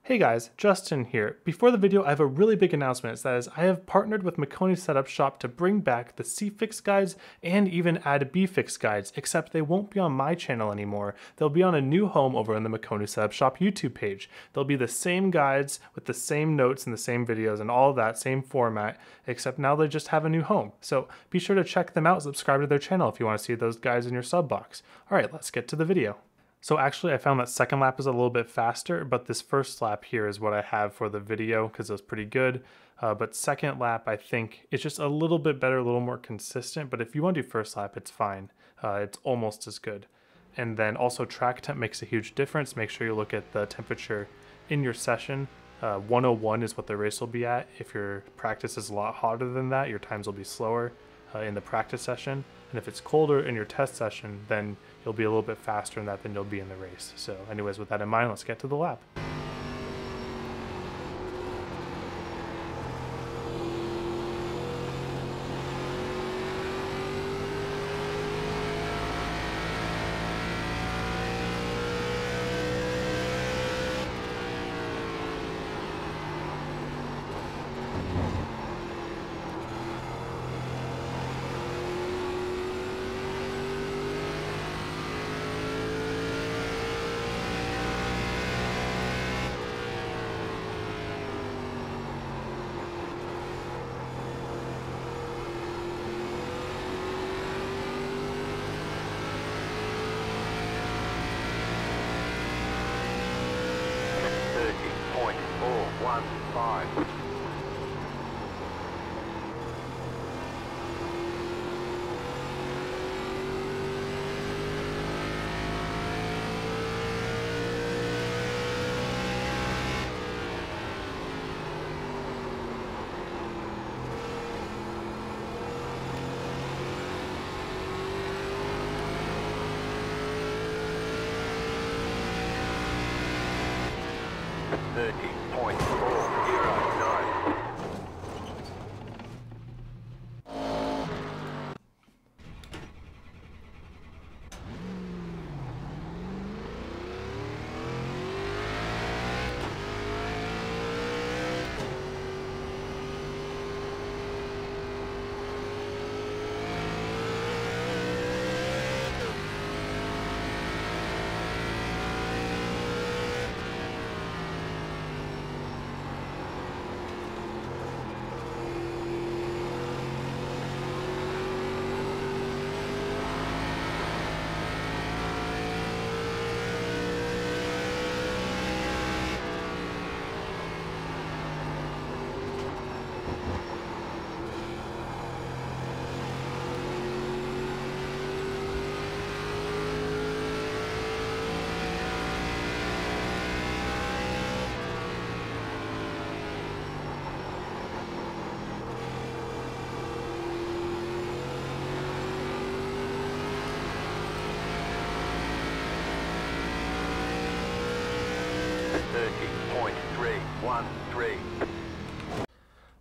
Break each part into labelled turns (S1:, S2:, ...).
S1: Hey guys, Justin here. Before the video, I have a really big announcement. That is, I have partnered with Makoni Setup Shop to bring back the C-Fix guides and even add B-Fix guides, except they won't be on my channel anymore. They'll be on a new home over on the Makoni Setup Shop YouTube page. They'll be the same guides with the same notes and the same videos and all of that, same format, except now they just have a new home. So be sure to check them out, subscribe to their channel if you want to see those guides in your sub box. All right, let's get to the video. So actually I found that second lap is a little bit faster, but this first lap here is what I have for the video because it was pretty good. But second lap, I think it's just a little bit better, a little more consistent, but if you want to do first lap, it's fine. It's almost as good. And then also track temp makes a huge difference. Make sure you look at the temperature in your session. 101 is what the race will be at. If your practice is a lot hotter than that, your times will be slower in the practice session. And if it's colder in your test session, then you'll be a little bit faster in that than you'll be in the race. So anyways, with that in mind, let's get to the lap.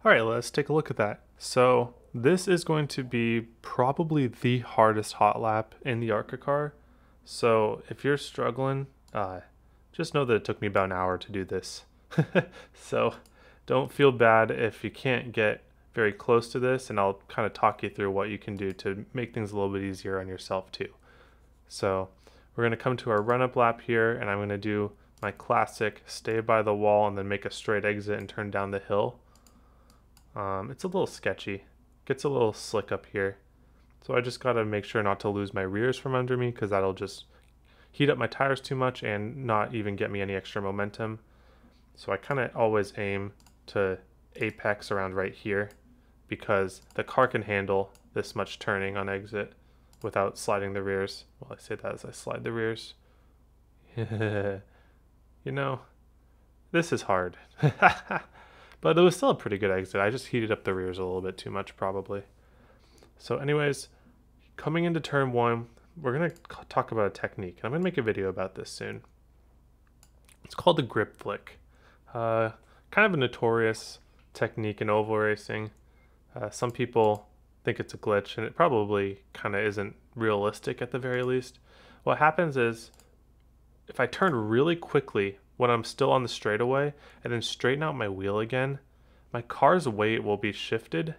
S1: All right, let's take a look at that. So this is going to be probably the hardest hot lap in the Arca car. So if you're struggling, just know that it took me about an hour to do this. So don't feel bad if you can't get very close to this, and I'll kind of talk you through what you can do to make things a little bit easier on yourself too. So we're going to come to our run-up lap here, and I'm going to do my classic stay by the wall and then make a straight exit and turn down the hill. It's a little sketchy. Gets a little slick up here. So I just got to make sure not to lose my rears from under me, because that'll just heat up my tires too much and not even get me any extra momentum. So I kind of always aim to apex around right here, because the car can handle this much turning on exit without sliding the rears. Well, I say that as I slide the rears. You know, this is hard. But it was still a pretty good exit. I just heated up the rears a little bit too much probably. So anyways, coming into turn one, we're going to talk about a technique. I'm going to make a video about this soon. It's called the grip flick. Kind of a notorious technique in oval racing. Some people think it's a glitch, and it probably kind of isn't realistic at the very least. What happens is, if I turn really quickly when I'm still on the straightaway and then straighten out my wheel again, my car's weight will be shifted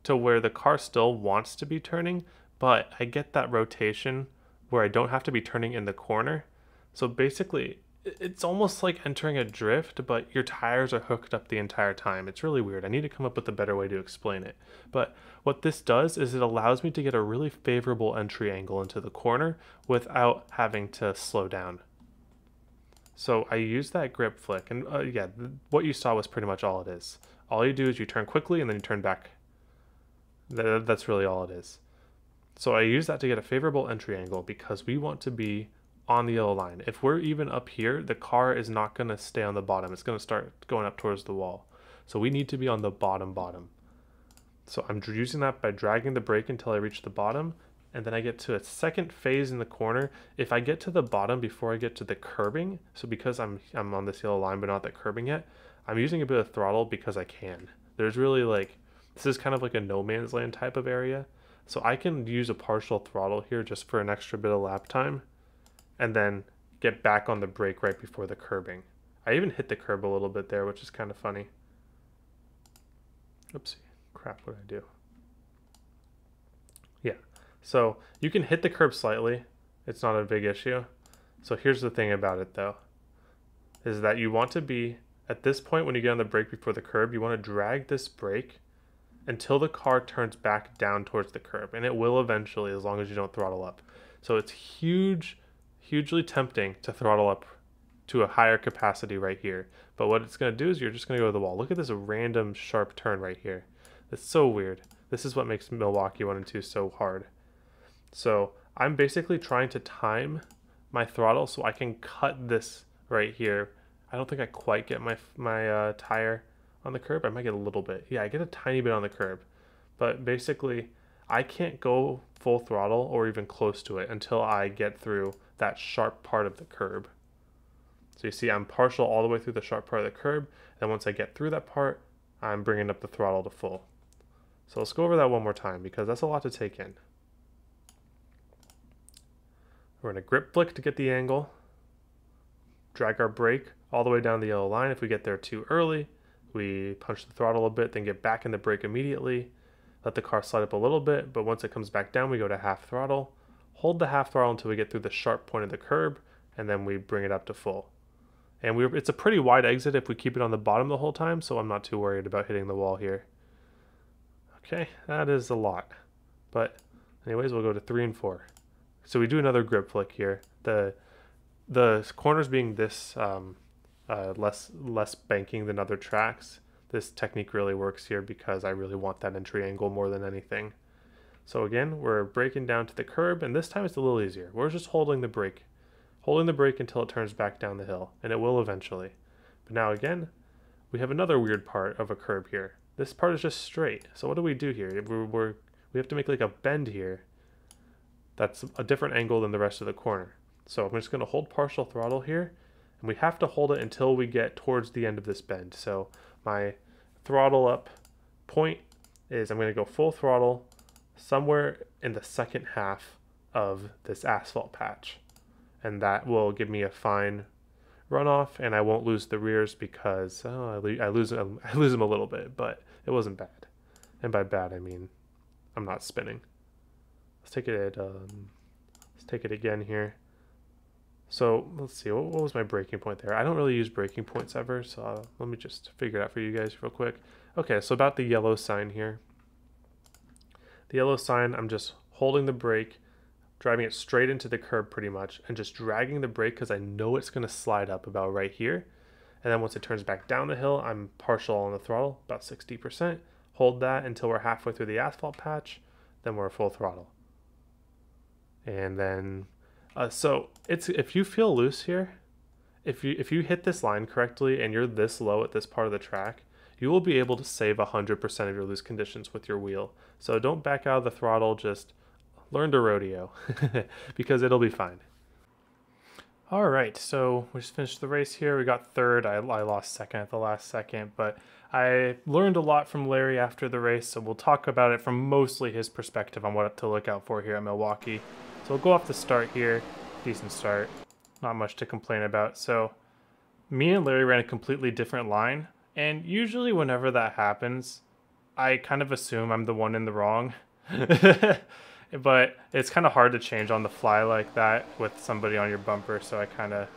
S1: to where the car still wants to be turning, but I get that rotation where I don't have to be turning in the corner. So basically, it's almost like entering a drift, but your tires are hooked up the entire time. It's really weird. I need to come up with a better way to explain it. But what this does is it allows me to get a really favorable entry angle into the corner without having to slow down. So I use that grip flick, and yeah, what you saw was pretty much all it is. All you do is you turn quickly and then you turn back. That's really all it is. So I use that to get a favorable entry angle because we want to be on the yellow line. If we're even up here, the car is not going to stay on the bottom. It's going to start going up towards the wall. So we need to be on the bottom. So I'm using that by dragging the brake until I reach the bottom, and then I get to a second phase in the corner. If I get to the bottom before I get to the curbing, so because I'm on this yellow line but not the curbing yet, I'm using a bit of throttle because I can. There's really like, this is kind of like a no man's land type of area. So I can use a partial throttle here just for an extra bit of lap time and then get back on the brake right before the curbing. I even hit the curb a little bit there, which is kind of funny. Oopsie, crap, what did I do? Yeah, so you can hit the curb slightly. It's not a big issue. So here's the thing about it though, is that you want to be, at this point when you get on the brake before the curb, you want to drag this brake until the car turns back down towards the curb, and it will eventually as long as you don't throttle up. So it's hugely tempting to throttle up to a higher capacity right here. But what it's going to do is you're just going to go to the wall. Look at this random sharp turn right here. It's so weird. This is what makes Milwaukee 1 and 2 so hard. So I'm basically trying to time my throttle so I can cut this right here. I don't think I quite get my tire on the curb. I might get a little bit. Yeah, I get a tiny bit on the curb. But basically, I can't go full throttle or even close to it until I get through that sharp part of the curb. So you see I'm partial all the way through the sharp part of the curb, and once I get through that part, I'm bringing up the throttle to full. So let's go over that one more time because that's a lot to take in. We're going to grip flick to get the angle, drag our brake all the way down the yellow line. If we get there too early, we punch the throttle a bit, then get back in the brake immediately, let the car slide up a little bit, but once it comes back down, we go to half throttle, hold the half throttle until we get through the sharp point of the curb, and then we bring it up to full. And it's a pretty wide exit if we keep it on the bottom the whole time, so I'm not too worried about hitting the wall here. Okay, that is a lot. But anyways, we'll go to 3 and 4. So we do another grip flick here. The corners being this less banking than other tracks, this technique really works here because I really want that entry angle more than anything. So again, we're braking down to the curb, and this time it's a little easier. We're just holding the brake until it turns back down the hill, and it will eventually. But now again, we have another weird part of a curb here. This part is just straight. So what do we do here? We have to make like a bend here that's a different angle than the rest of the corner. So I'm just going to hold partial throttle here, and we have to hold it until we get towards the end of this bend. So my throttle up point is I'm going to go full throttle somewhere in the second half of this asphalt patch. And that will give me a fine runoff, and I won't lose the rears because I lose them a little bit, but it wasn't bad. And by bad, I mean I'm not spinning. Let's take it again here. So let's see, what was my braking point there? I don't really use braking points ever, so let me just figure it out for you guys real quick. Okay, so about the yellow sign here. The yellow sign, I'm just holding the brake, driving it straight into the curb pretty much, and just dragging the brake because I know it's going to slide up about right here. And then once it turns back down the hill, I'm partial on the throttle, about 60%. Hold that until we're halfway through the asphalt patch, then we're full throttle. And then, so if you feel loose here, if you hit this line correctly and you're this low at this part of the track, you will be able to save 100% of your loose conditions with your wheel. So don't back out of the throttle, just learn to rodeo because it'll be fine. All right, so we just finished the race here. We got third. I lost second at the last second, but I learned a lot from Larry after the race, so we'll talk about it from mostly his perspective on what to look out for here at Milwaukee. So we'll go off the start here. Decent start. Not much to complain about. So Me and Larry ran a completely different line, and usually whenever that happens, I kind of assume I'm the one in the wrong. But it's kind of hard to change on the fly like that with somebody on your bumper, so I kind of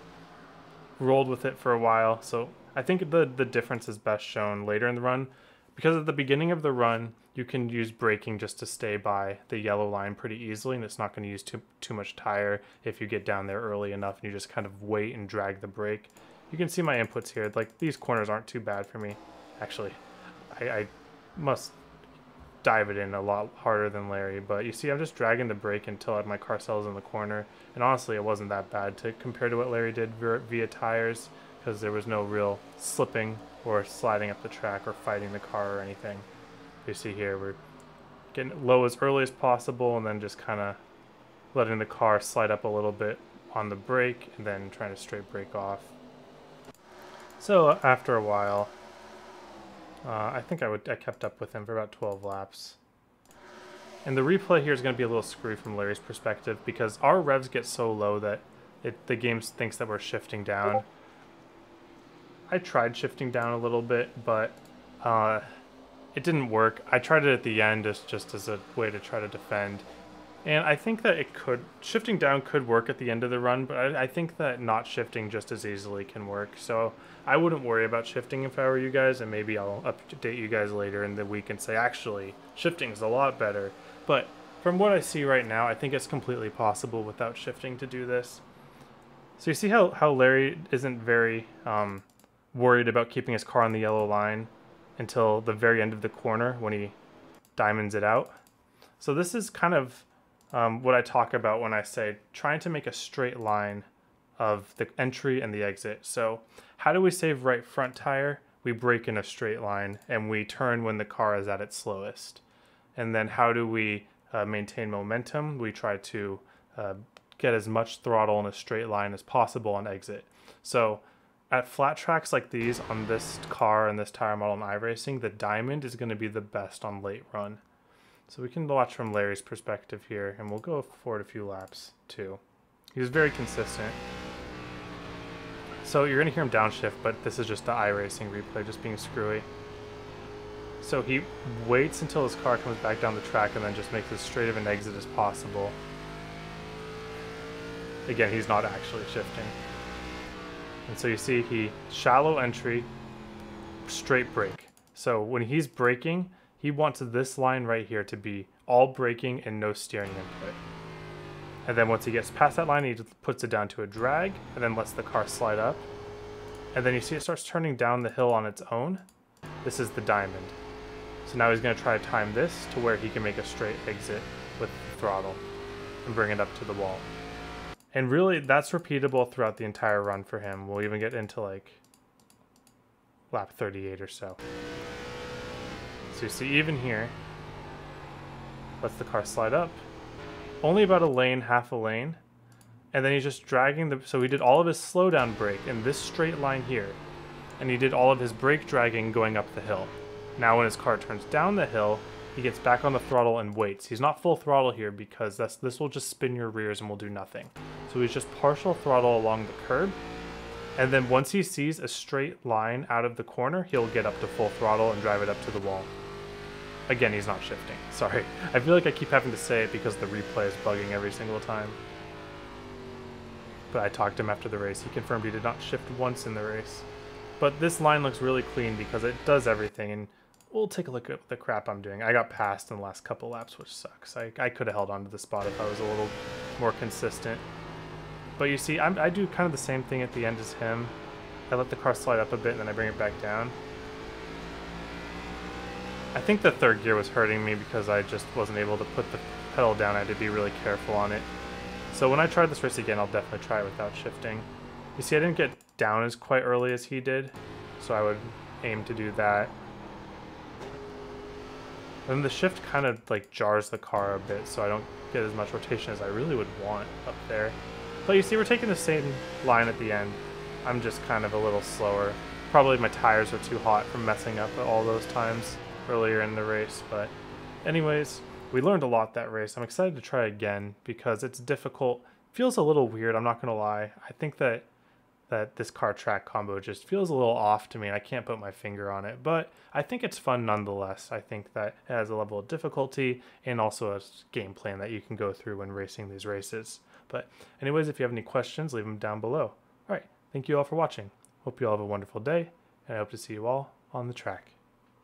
S1: rolled with it for a while. So I think the difference is best shown later in the run, because at the beginning of the run, you can use braking just to stay by the yellow line pretty easily, and it's not going to use too much tire if you get down there early enough and you just kind of wait and drag the brake. You can see my inputs here. Like, these corners aren't too bad for me. Actually, I must dive it in a lot harder than Larry, but you see I'm just dragging the brake until my car settles in the corner, and honestly it wasn't that bad to compare to what Larry did via tires, because there was no real slipping or sliding up the track or fighting the car or anything. You see here we're getting low as early as possible and then just kind of letting the car slide up a little bit on the brake and then trying to straight brake off. So after a while, I think I kept up with him for about 12 laps. And the replay here is going to be a little screwy from Larry's perspective, because our revs get so low that the game thinks that we're shifting down. I tried shifting down a little bit, but it didn't work. I tried it at the end just as a way to try to defend. And I think that shifting down could work at the end of the run, but I think that not shifting just as easily can work. So I wouldn't worry about shifting if I were you guys, and maybe I'll update you guys later in the week and say, actually, shifting is a lot better. But from what I see right now, I think it's completely possible without shifting to do this. So you see how Larry isn't very worried about keeping his car on the yellow line until the very end of the corner when he diamonds it out. So this is kind of what I talk about when I say trying to make a straight line of the entry and the exit. So how do we save right front tire? We brake in a straight line and we turn when the car is at its slowest. And then how do we maintain momentum? We try to get as much throttle in a straight line as possible on exit. So at flat tracks like these on this car and this tire model in iRacing, the diamond is going to be the best on late run. So we can watch from Larry's perspective here, and we'll go forward a few laps too. He was very consistent. So you're going to hear him downshift, but this is just the iRacing replay, just being screwy. So he waits until his car comes back down the track and then just makes as straight of an exit as possible. Again, he's not actually shifting. And so you see he shallow entry, straight brake. So when he's braking, he wants this line right here to be all braking and no steering input. And then once he gets past that line, he puts it down to a drag and then lets the car slide up. And then you see it starts turning down the hill on its own. This is the diamond. So now he's going to try to time this to where he can make a straight exit with the throttle and bring it up to the wall. And really, that's repeatable throughout the entire run for him. We'll even get into like lap 38 or so. So you see even here, lets the car slide up. Only about a lane, half a lane. And then he's just dragging so he did all of his slowdown brake in this straight line here. And he did all of his brake dragging going up the hill. Now when his car turns down the hill, he gets back on the throttle and waits. He's not full throttle here because this will just spin your rears and will do nothing. So he's just partial throttle along the curb. And then once he sees a straight line out of the corner, he'll get up to full throttle and drive it up to the wall. Again, he's not shifting. Sorry. I feel like I keep having to say it because the replay is bugging every single time. But I talked to him after the race. He confirmed he did not shift once in the race. But this line looks really clean because it does everything. And we'll take a look at the crap I'm doing. I got passed in the last couple laps, which sucks. I could have held on to the spot if I was a little more consistent. But you see, I do kind of the same thing at the end as him. I let the car slide up a bit and then I bring it back down. I think the third gear was hurting me because I just wasn't able to put the pedal down. I had to be really careful on it. So when I try this race again, I'll definitely try it without shifting. You see, I didn't get down as quite early as he did, so I would aim to do that. Then the shift kind of like jars the car a bit, so I don't get as much rotation as I really would want up there. But you see, we're taking the same line at the end. I'm just kind of a little slower. Probably my tires are too hot from messing up at all those times earlier in the race. But anyways, we learned a lot that race. I'm excited to try again because it's difficult. Feels a little weird, I'm not going to lie. I think that that this car track combo just feels a little off to me. I can't put my finger on it, but I think it's fun nonetheless. I think that it has a level of difficulty and also a game plan that you can go through when racing these races. But anyways, if you have any questions, leave them down below. All right, thank you all for watching. Hope you all have a wonderful day, and I hope to see you all on the track.